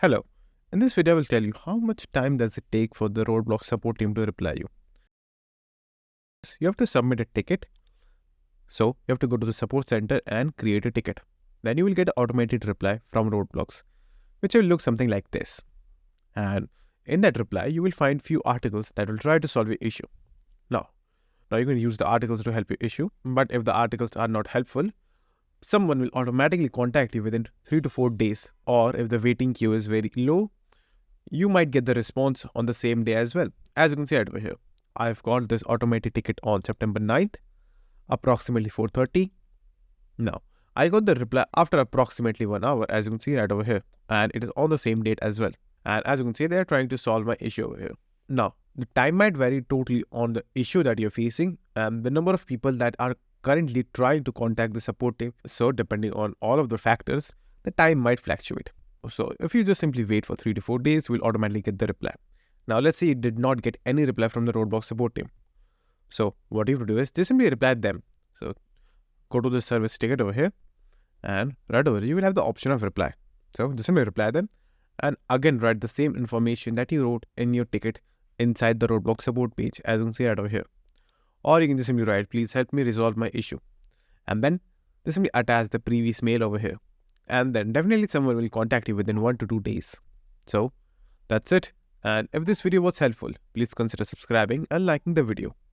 Hello. In this video, I will tell you how much time does it take for the Roblox support team to reply you. You have to submit a ticket. So you have to go to the support center and create a ticket. Then you will get an automated reply from Roblox, which will look something like this. And in that reply, you will find few articles that will try to solve your issue. Now you can use the articles to help your issue, but if the articles are not helpful, someone will automatically contact you within 3 to 4 days, or if the waiting queue is very low, you might get the response on the same day as well. As you can see right over here, I've got this automated ticket on September 9th, approximately 4:30. Now, I got the reply after approximately 1 hour, as you can see right over here, and it is on the same date as well. And as you can see, they are trying to solve my issue over here. Now, the time might vary totally on the issue that you're facing and the number of people that are currently trying to contact the support team. So, depending on all of the factors, the time might fluctuate. So if you just simply wait for 3 to 4 days, we'll automatically get the reply. Now let's say you did not get any reply from the Roblox support team. So what you have to do is just simply reply them. So go to the service ticket over here, and right over here you will have the option of reply. So just simply reply them and again write the same information that you wrote in your ticket inside the Roblox support page, as you can see right over here. Or you can just simply write, please help me resolve my issue. And then just simply attach the previous mail over here. And then definitely someone will contact you within 1 to 2 days. So that's it. And if this video was helpful, please consider subscribing and liking the video.